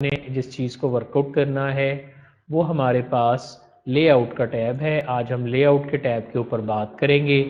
ने जिस चीज़ को वर्कआउट करना है वो हमारे पास लेआउट का टैब है। आज हम लेआउट के टैब के ऊपर बात करेंगे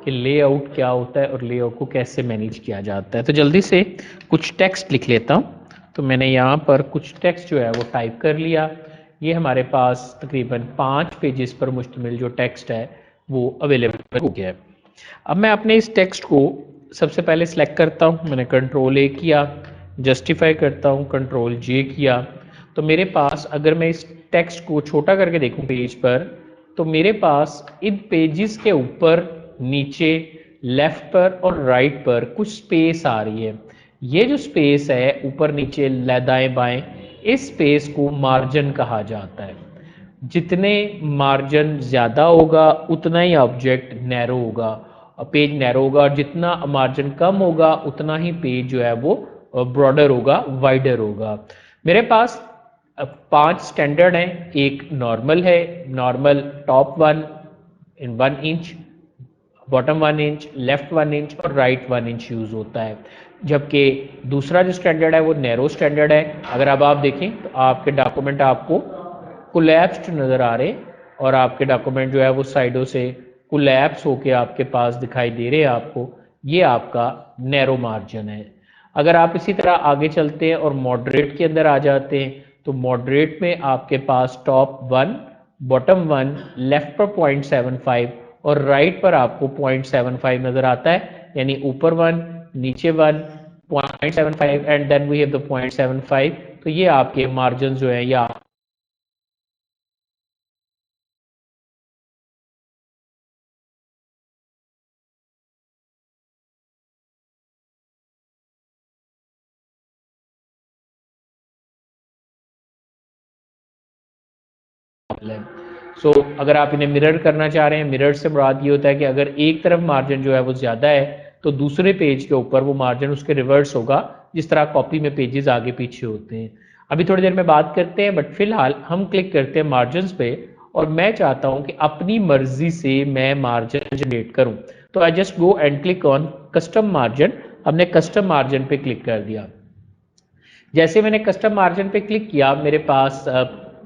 कि लेआउट क्या होता है और लेआउट को कैसे मैनेज किया जाता है। तो जल्दी से कुछ टेक्स्ट लिख लेता हूँ। तो मैंने यहाँ पर कुछ टेक्स्ट जो है वो टाइप कर लिया। ये हमारे पास तकरीबन 5 पेजेस पर मुश्तमिल जो टेक्स्ट है वो अवेलेबल हो गया है। अब मैं अपने इस टेक्स्ट को सबसे पहले सिलेक्ट करता हूँ। मैंने कंट्रोल ए किया, जस्टिफाई करता हूँ, कंट्रोल जे किया। तो मेरे पास अगर मैं इस टेक्स्ट को छोटा करके देखूँ पेज पर, तो मेरे पास इन पेजेस के ऊपर, नीचे, लेफ्ट पर और राइट पर कुछ स्पेस आ रही है। ये जो स्पेस है ऊपर नीचे दाएं बाएं, इस स्पेस को मार्जिन कहा जाता है। जितने मार्जिन ज़्यादा होगा उतना ही ऑब्जेक्ट नैरो होगा, पेज नैरो होगा, और जितना मार्जिन कम होगा उतना ही पेज जो है वो ब्रॉडर होगा, वाइडर होगा। मेरे पास 5 स्टैंडर्ड हैं। एक नॉर्मल है, नॉर्मल टॉप 1 इन 1 inch, bottom 1 inch, left 1 inch और राइट 1 इंच यूज़ होता है। जबकि दूसरा जो स्टैंडर्ड है वो नैरो स्टैंडर्ड है। अगर अब आप देखें तो आपके डॉक्यूमेंट आपको कोलैप्स्ड नज़र आ रहे, और आपके डॉक्यूमेंट जो है वो साइडों से कोलैप्स होके आपके पास दिखाई दे रहे हैं आपको। ये आपका नैरो मार्जिन है। अगर आप इसी तरह आगे चलते हैं और मॉडरेट के अंदर आ जाते हैं, तो मॉडरेट में आपके पास टॉप 1, बॉटम 1, लेफ्ट पर 0.75 और राइट पर आपको 0.75 नजर आता है। यानी ऊपर 1, नीचे 1, 0.75 and then we have the 0.75। तो ये आपके मार्जिन जो है या सो अगर आप इन्हें मिरर करना चाह रहे हैं, मिरर से मुराद ये होता है कि अगर एक तरफ मार्जिन जो है वो ज़्यादा है तो दूसरे पेज के ऊपर वो मार्जिन उसके रिवर्स होगा, जिस तरह कॉपी में पेजेस आगे पीछे होते हैं। अभी थोड़ी देर में बात करते हैं, बट फिलहाल हम क्लिक करते हैं मार्जिन पे, और मैं चाहता हूं कि अपनी मर्जी से मैं मार्जिन जनरेट करूं। तो I just go and click on custom margin. हमने कस्टम मार्जिन पे क्लिक कर दिया। जैसे मैंने कस्टम मार्जिन पे क्लिक किया, मेरे पास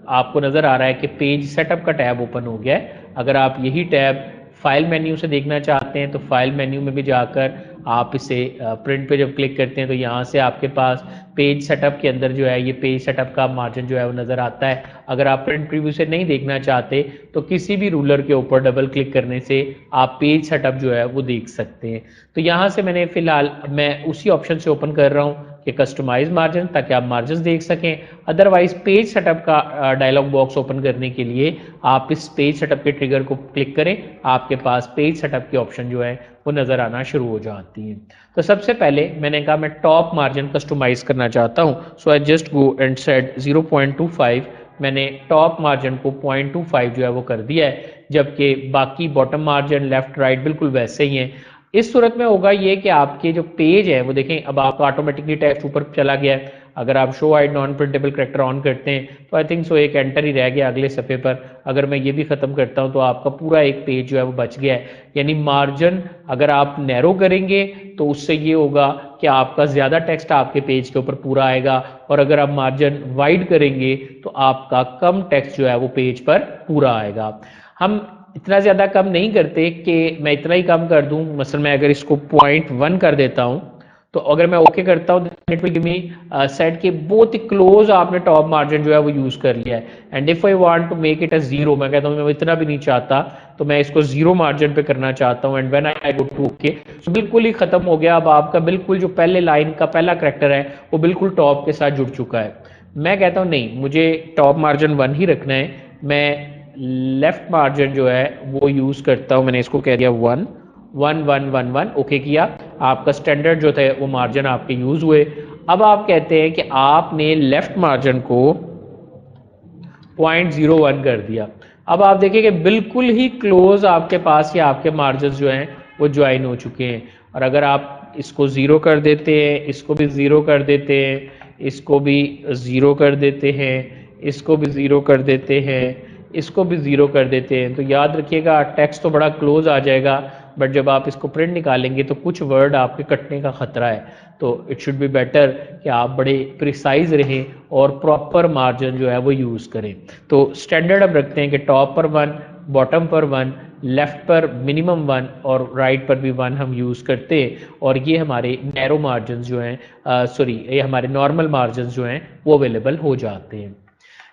आपको नज़र आ रहा है कि पेज सेटअप का टैब ओपन हो गया है। अगर आप यही टैब फाइल मेन्यू से देखना चाहते हैं तो फाइल मेन्यू में भी जाकर आप इसे प्रिंट पे जब क्लिक करते हैं तो यहाँ से आपके पास पेज सेटअप के अंदर जो है ये पेज सेटअप का मार्जिन जो है वो नज़र आता है। अगर आप प्रिंट प्रीव्यू से नहीं देखना चाहते तो किसी भी रूलर के ऊपर डबल क्लिक करने से आप पेज सेटअप जो है वो देख सकते हैं। तो यहाँ से मैंने फिलहाल मैं उसी ऑप्शन से ओपन कर रहा हूँ कि कस्टमाइज मार्जिन, ताकि आप मार्जिन देख सकें। अदरवाइज पेज सेटअप का डायलॉग बॉक्स ओपन करने के लिए आप इस पेज सेटअप के ट्रिगर को क्लिक करें, आपके पास पेज सेटअप की ऑप्शन जो है वो नज़र आना शुरू हो जाती है। तो सबसे पहले मैंने कहा मैं टॉप मार्जिन कस्टमाइज करना चाहता हूँ। So I just go and set 0.25। मैंने टॉप मार्जिन को 0.25 जो है वो कर दिया है, जबकि बाकी बॉटम मार्जिन लेफ्ट राइट बिल्कुल वैसे ही हैं। इस सूरत में होगा ये कि आपके जो पेज है वो देखें, अब आपका ऑटोमेटिकली टेक्स्ट ऊपर चला गया है। अगर आप show hide non printable character on करते हैं तो आई थिंक सो एक एंटर ही रह गया अगले सफ़े पर। अगर मैं ये भी ख़त्म करता हूं तो आपका पूरा एक पेज जो है वो बच गया है। यानी मार्जिन अगर आप नैरो करेंगे तो उससे ये होगा कि आपका ज़्यादा टेक्स्ट आपके पेज के ऊपर पूरा आएगा, और अगर आप मार्जिन वाइड करेंगे तो आपका कम टेक्स्ट जो है वो पेज पर पूरा आएगा। हम इतना ज़्यादा कम नहीं करते कि मैं इतना ही कम कर दूं। मसलन मैं अगर इसको 0.1 कर देता हूं, तो अगर मैं ओके करता हूं it will give me set के बहुत ही क्लोज आपने टॉप मार्जिन जो है वो यूज़ कर लिया है। And if I want to make it a zero, मैं कहता हूं मैं इतना भी नहीं चाहता, तो मैं इसको जीरो मार्जिन पे करना चाहता हूं। And when I go to okay, तो बिल्कुल ही खत्म हो गया। अब आपका बिल्कुल जो पहले लाइन का पहला करेक्टर है वो बिल्कुल टॉप के साथ जुड़ चुका है। मैं कहता हूँ नहीं, मुझे टॉप मार्जिन 1 ही रखना है। मैं लेफ्ट मार्जिन जो है वो यूज़ करता हूँ। मैंने इसको कह दिया 1 1 1 1 1, ओके किया। आपका स्टैंडर्ड जो थे वो मार्जिन आपके यूज़ हुए। अब आप कहते हैं कि आपने लेफ्ट मार्जिन को 0.01 कर दिया। अब आप देखिए कि बिल्कुल ही क्लोज आपके पास ये आपके मार्जिन जो हैं वो ज्वाइन हो चुके हैं। और अगर आप इसको ज़ीरो कर देते हैं, इसको भी ज़ीरो कर देते हैं, इसको भी ज़ीरो कर देते हैं, इसको भी ज़ीरो कर देते हैं, इसको भी ज़ीरो कर देते हैं, तो याद रखिएगा टेक्स्ट तो बड़ा क्लोज आ जाएगा, बट जब आप इसको प्रिंट निकालेंगे तो कुछ वर्ड आपके कटने का खतरा है, तो इट शुड बी बेटर कि आप बड़े प्रिसाइज रहें और प्रॉपर मार्जिन जो है वो यूज़ करें। तो स्टैंडर्ड हम रखते हैं कि टॉप पर 1, बॉटम पर 1, लेफ्ट पर मिनिमम 1 और राइट पर भी 1 हम यूज़ करते हैं, और ये हमारे नैरो मार्जिन जो हैं, सॉरी ये हमारे नॉर्मल मार्जिन जो हैं वो अवेलेबल हो जाते हैं।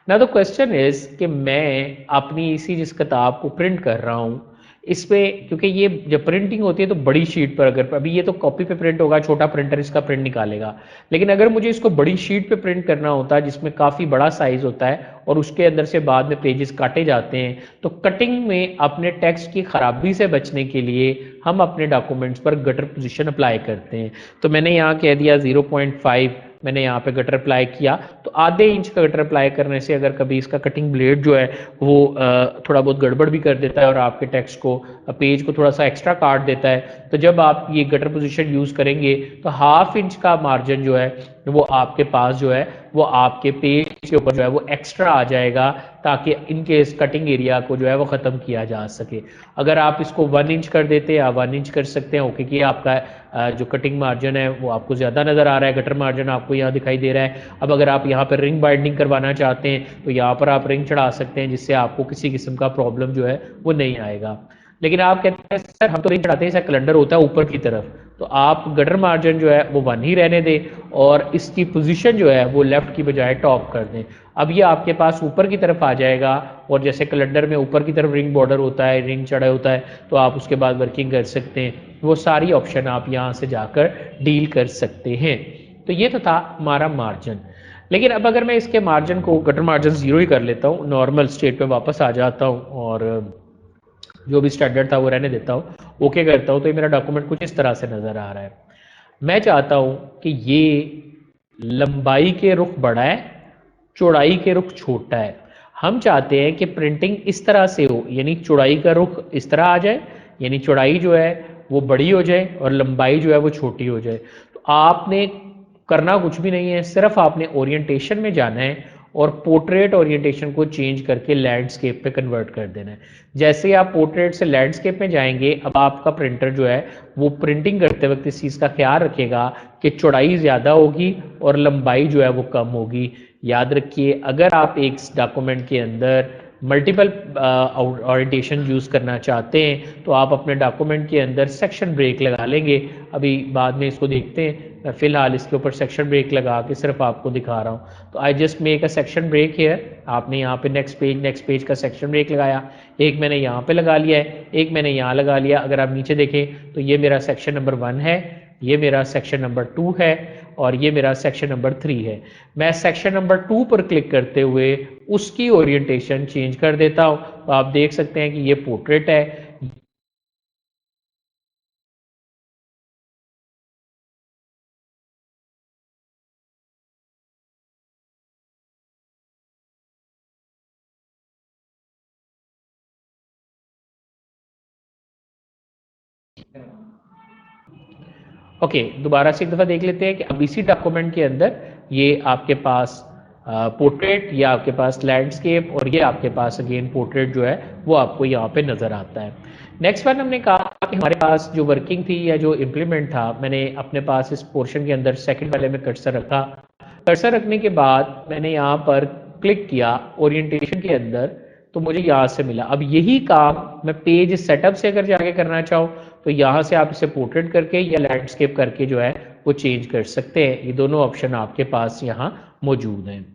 ना द क्वेश्चन इज कि मैं अपनी इसी जिस किताब को प्रिंट कर रहा हूँ इसमें, क्योंकि ये जब प्रिंटिंग होती है तो बड़ी शीट पर, अगर अभी ये तो कॉपी पे प्रिंट होगा, छोटा प्रिंटर इसका प्रिंट निकालेगा, लेकिन अगर मुझे इसको बड़ी शीट पे प्रिंट करना होता है जिसमें काफ़ी बड़ा साइज होता है और उसके अंदर से बाद में पेजेस काटे जाते हैं, तो कटिंग में अपने टेक्स्ट की खराबी से बचने के लिए हम अपने डॉक्यूमेंट्स पर गटर पोजीशन अप्लाई करते हैं। तो मैंने यहाँ कह दिया 0.5, मैंने यहाँ पे गटर अप्लाई किया, तो आधे इंच का गटर अप्लाई करने से अगर कभी इसका कटिंग ब्लेड जो है वो थोड़ा बहुत गड़बड़ भी कर देता है और आपके टेक्स्ट को, पेज को थोड़ा सा एक्स्ट्रा काट देता है, तो जब आप ये गटर पोजीशन यूज़ करेंगे तो ½ इंच का मार्जिन जो है वो आपके पास जो है वो आपके पेज के ऊपर जो है वो एक्स्ट्रा आ जाएगा, ताकि इनके इस कटिंग एरिया को जो है वो ख़त्म किया जा सके। अगर आप इसको 1 इंच कर देते हैं, आप 1 इंच कर सकते हैं, ओके, कि आपका जो कटिंग मार्जिन है वो आपको ज़्यादा नज़र आ रहा है, गटर मार्जिन आपको यहाँ दिखाई दे रहा है। अब अगर आप यहाँ पर रिंग बाइंडिंग करवाना चाहते हैं तो यहाँ पर आप रिंग चढ़ा सकते हैं, जिससे आपको किसी किस्म का प्रॉब्लम जो है वो नहीं आएगा। लेकिन आप कहते हैं सर हम तो रिंग चढ़ाते हैं, सर कैलेंडर होता है ऊपर की तरफ, तो आप गटर मार्जिन जो है वो 1 ही रहने दें और इसकी पोजीशन जो है वो लेफ्ट की बजाय टॉप कर दें। अब ये आपके पास ऊपर की तरफ आ जाएगा, और जैसे कैलेंडर में ऊपर की तरफ रिंग बॉर्डर होता है, रिंग चढ़ा होता है, तो आप उसके बाद वर्किंग कर सकते हैं। वो सारी ऑप्शन आप यहाँ से जाकर डील कर सकते हैं। तो ये तो था हमारा मार्जिन। लेकिन अब अगर मैं इसके मार्जिन को, गटर मार्जिन 0 ही कर लेता हूँ, नॉर्मल स्टेट पे वापस आ जाता हूँ और जो भी स्टैंडर्ड था वो रहने देता हूँ, ओके करता हूँ, तो ये मेरा डॉक्यूमेंट कुछ इस तरह से नज़र आ रहा है। मैं चाहता हूँ कि ये लंबाई के रुख बड़ा है, चौड़ाई के रुख छोटा है। हम चाहते हैं कि प्रिंटिंग इस तरह से हो, यानी चौड़ाई का रुख इस तरह आ जाए, यानी चौड़ाई जो है वो बड़ी हो जाए और लंबाई जो है वो छोटी हो जाए। तो आपने करना कुछ भी नहीं है, सिर्फ आपने ओरिएंटेशन में जाना है और पोर्ट्रेट ओरिएंटेशन को चेंज करके लैंडस्केप पे कन्वर्ट कर देना है। जैसे आप पोर्ट्रेट से लैंडस्केप में जाएंगे, अब आपका प्रिंटर जो है वो प्रिंटिंग करते वक्त इस चीज़ का ख्याल रखेगा कि चौड़ाई ज़्यादा होगी और लंबाई जो है वो कम होगी। याद रखिए, अगर आप एक डॉक्यूमेंट के अंदर मल्टीपल ओरिएंटेशन यूज़ करना चाहते हैं तो आप अपने डॉक्यूमेंट के अंदर सेक्शन ब्रेक लगा लेंगे। अभी बाद में इसको देखते हैं, मैं फ़िलहाल इसके ऊपर सेक्शन ब्रेक लगा के सिर्फ आपको दिखा रहा हूँ। तो I just make a section break here. आपने यहाँ पे नेक्स्ट पेज का सेक्शन ब्रेक लगाया, एक मैंने यहाँ पे लगा लिया है, एक मैंने यहाँ लगा लिया। अगर आप नीचे देखें तो ये मेरा सेक्शन नंबर 1 है, ये मेरा सेक्शन नंबर 2 है और ये मेरा सेक्शन नंबर 3 है। मैं सेक्शन नंबर 2 पर क्लिक करते हुए उसकी ओरिएंटेशन चेंज कर देता हूँ, तो आप देख सकते हैं कि ये पोर्ट्रेट है। ओके, दोबारा से एक दफ़ा देख लेते हैं कि अब इसी डॉक्यूमेंट के अंदर ये आपके पास पोर्ट्रेट, या आपके पास लैंडस्केप, और ये आपके पास अगेन पोर्ट्रेट जो है वो आपको यहाँ पे नज़र आता है। नेक्स्ट वन हमने कहा कि हमारे पास जो वर्किंग थी या जो इम्प्लीमेंट था, मैंने अपने पास इस पोर्शन के अंदर सेकंड वाले में कर्सर रखा। कर्सर रखने के बाद मैंने यहाँ पर क्लिक किया ओरिएंटेशन के अंदर, तो मुझे यहाँ से मिला। अब यही काम मैं पेज सेटअप से अगर जाके करना चाहूँ तो यहाँ से आप इसे पोर्ट्रेट करके या लैंडस्केप करके जो है वो चेंज कर सकते हैं। ये दोनों ऑप्शन आपके पास यहाँ मौजूद हैं।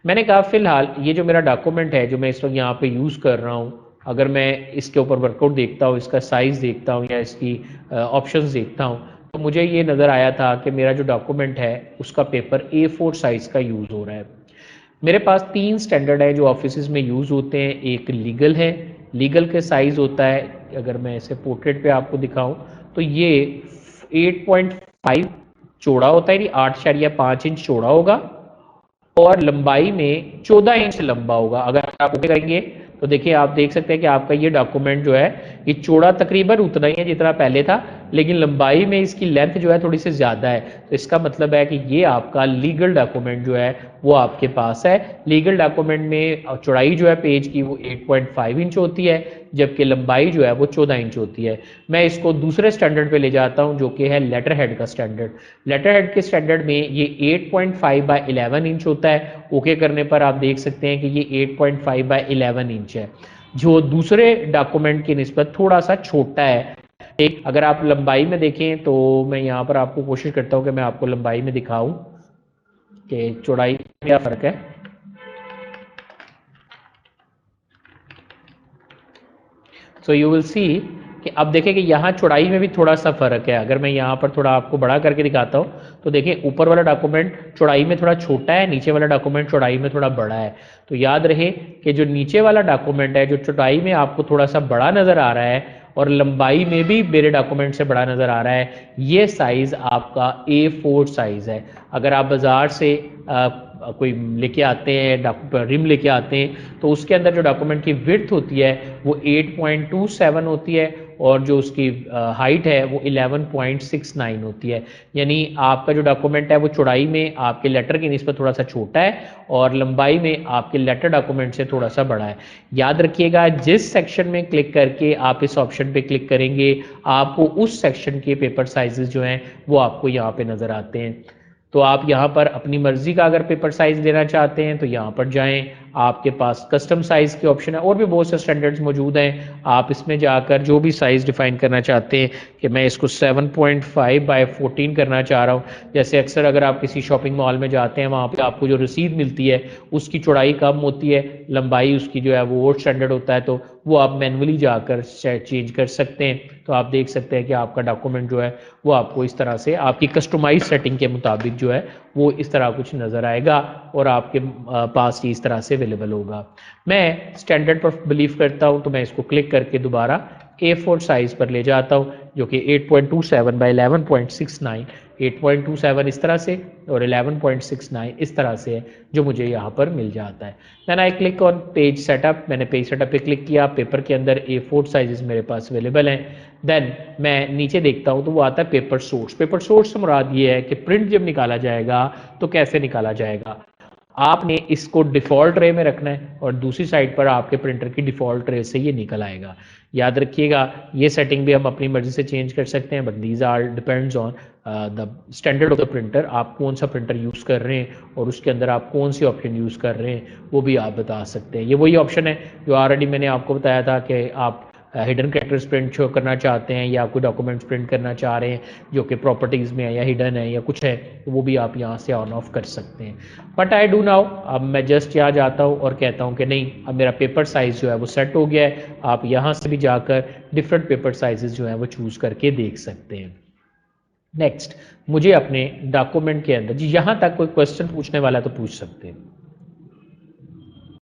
मैंने कहा फिलहाल ये जो मेरा डॉक्यूमेंट है जो मैं इस वक्त यहाँ पे यूज़ कर रहा हूँ, अगर मैं इसके ऊपर वर्कआउट देखता हूँ, इसका साइज़ देखता हूँ या इसकी ऑप्शंस देखता हूँ, तो मुझे ये नज़र आया था कि मेरा जो डॉक्यूमेंट है उसका पेपर A4 साइज़ का यूज़ हो रहा है। मेरे पास 3 स्टैंडर्ड है जो ऑफिस में यूज़ होते हैं। एक लीगल है, लीगल के साइज़ होता है, अगर मैं इसे पोर्ट्रेट पे आपको दिखाऊं तो ये 8.5 चौड़ा होता है, 8.5 इंच चौड़ा होगा और लंबाई में 14 इंच लंबा होगा। अगर आप ओके करेंगे तो देखिए, आप देख सकते हैं कि आपका ये डॉक्यूमेंट जो है ये चौड़ा तकरीबन उतना ही है जितना पहले था, लेकिन लंबाई में इसकी लेंथ जो है थोड़ी सी ज़्यादा है, तो इसका मतलब है कि ये आपका लीगल डॉक्यूमेंट जो है वो आपके पास है। लीगल डॉक्यूमेंट में चौड़ाई जो है पेज की वो 8.5 इंच होती है, जबकि लंबाई जो है वो 14 इंच होती है। मैं इसको दूसरे स्टैंडर्ड पे ले जाता हूँ जो कि है लेटर हेड का स्टैंडर्ड। लेटर हेड के स्टैंडर्ड में ये 8.5 बाय 11 इंच होता है। ओके करने पर आप देख सकते हैं कि ये 8.5 बाय 11 इंच है, जो दूसरे डॉक्यूमेंट की निस्बत थोड़ा सा छोटा है। एक अगर आप लंबाई में देखें तो मैं यहाँ पर आपको कोशिश करता हूँ कि मैं आपको लंबाई में दिखाऊं कि चौड़ाई में क्या फ़र्क है। सो यू विल सी कि अब देखें कि यहाँ चौड़ाई में भी थोड़ा सा फ़र्क है। अगर मैं यहाँ पर थोड़ा आपको बड़ा करके दिखाता हूँ तो देखिए ऊपर वाला डॉक्यूमेंट चौड़ाई में थोड़ा छोटा है, नीचे वाला डॉक्यूमेंट चौड़ाई में थोड़ा बड़ा है। तो याद रहे कि जो नीचे वाला डॉक्यूमेंट है जो चौड़ाई में आपको थोड़ा सा बड़ा नज़र आ रहा है और लंबाई में भी मेरे डॉक्यूमेंट से बड़ा नज़र आ रहा है, ये साइज़ आपका A4 साइज़ है। अगर आप बाज़ार से कोई लेके आते हैं रिम लेके आते हैं तो उसके अंदर जो डॉक्यूमेंट की विड्थ होती है वो 8.27 होती है और जो उसकी हाइट है वो 11.69 होती है। यानी आपका जो डॉक्यूमेंट है वो चौड़ाई में आपके लेटर की निस्बत थोड़ा सा छोटा है और लंबाई में आपके लेटर डॉक्यूमेंट से थोड़ा सा बड़ा है। याद रखिएगा जिस सेक्शन में क्लिक करके आप इस ऑप्शन पे क्लिक करेंगे आपको उस सेक्शन के पेपर साइजेस जो हैं वो आपको यहाँ पे नज़र आते हैं। तो आप यहाँ पर अपनी मर्जी का अगर पेपर साइज देना चाहते हैं तो यहाँ पर जाएं, आपके पास कस्टम साइज के ऑप्शन है और भी बहुत से स्टैंडर्ड्स मौजूद हैं। आप इसमें जाकर जो भी साइज डिफाइन करना चाहते हैं कि मैं इसको 7.5 बाय 14 करना चाह रहा हूँ। जैसे अक्सर अगर आप किसी शॉपिंग मॉल में जाते हैं वहाँ पे आपको जो रसीद मिलती है उसकी चौड़ाई कम होती है, लंबाई उसकी जो है वो और स्टैंडर्ड होता है, तो वो आप मैनुअली जाकर चेंज कर सकते हैं। तो आप देख सकते हैं कि आपका डॉक्यूमेंट जो है वो आपको इस तरह से आपकी कस्टमाइज सेटिंग के मुताबिक जो है वो इस तरह कुछ नज़र आएगा और आपके पास ये इस तरह से अवेलेबल होगा। मैं स्टैंडर्ड पर बिलीव करता हूँ तो मैं इसको क्लिक करके दोबारा A4 साइज पर ले जाता हूँ जो कि 8.27 बाई 11.69, 8.27 इस तरह से और 11.69 इस तरह से है जो मुझे यहाँ पर मिल जाता है। Then I click on page setup. मैंने पेज सेटअप पे क्लिक किया, पेपर के अंदर A4 साइजेस मेरे पास अवेलेबल हैं। देन मैं नीचे देखता हूँ तो वो आता है पेपर सोर्स। पेपर सोर्स से मुराद ये है कि प्रिंट जब निकाला जाएगा तो कैसे निकाला जाएगा। आपने इसको डिफ़ॉल्ट ट्रे में रखना है और दूसरी साइड पर आपके प्रिंटर की डिफ़ॉल्ट ट्रे से ये निकल आएगा। याद रखिएगा ये सेटिंग भी हम अपनी मर्जी से चेंज कर सकते हैं, but these are depends on the standard of the printer. आप कौन सा प्रिंटर यूज़ कर रहे हैं और उसके अंदर आप कौन सी ऑप्शन यूज़ कर रहे हैं वो भी आप बता सकते हैं। ये वही ऑप्शन है जो ऑलरेडी मैंने आपको बताया था कि आप हिडन कैरेक्टर्स प्रिंट शो करना चाहते हैं या कोई डॉक्यूमेंट्स प्रिंट करना चाह रहे हैं जो कि प्रॉपर्टीज़ में है या हिडन है या कुछ है, तो वो भी आप यहाँ से ऑन ऑफ कर सकते हैं। बट आई डू नाउ, अब मैं जस्ट यहाँ जाता हूँ और कहता हूँ कि नहीं अब मेरा पेपर साइज़ जो है वो सेट हो गया है। आप यहाँ से भी जाकर डिफरेंट पेपर साइजेस जो हैं वो चूज़ करके देख सकते हैं। नेक्स्ट मुझे अपने डॉक्यूमेंट के अंदर जी यहाँ तक कोई क्वेश्चन पूछने वाला तो पूछ सकते हैं।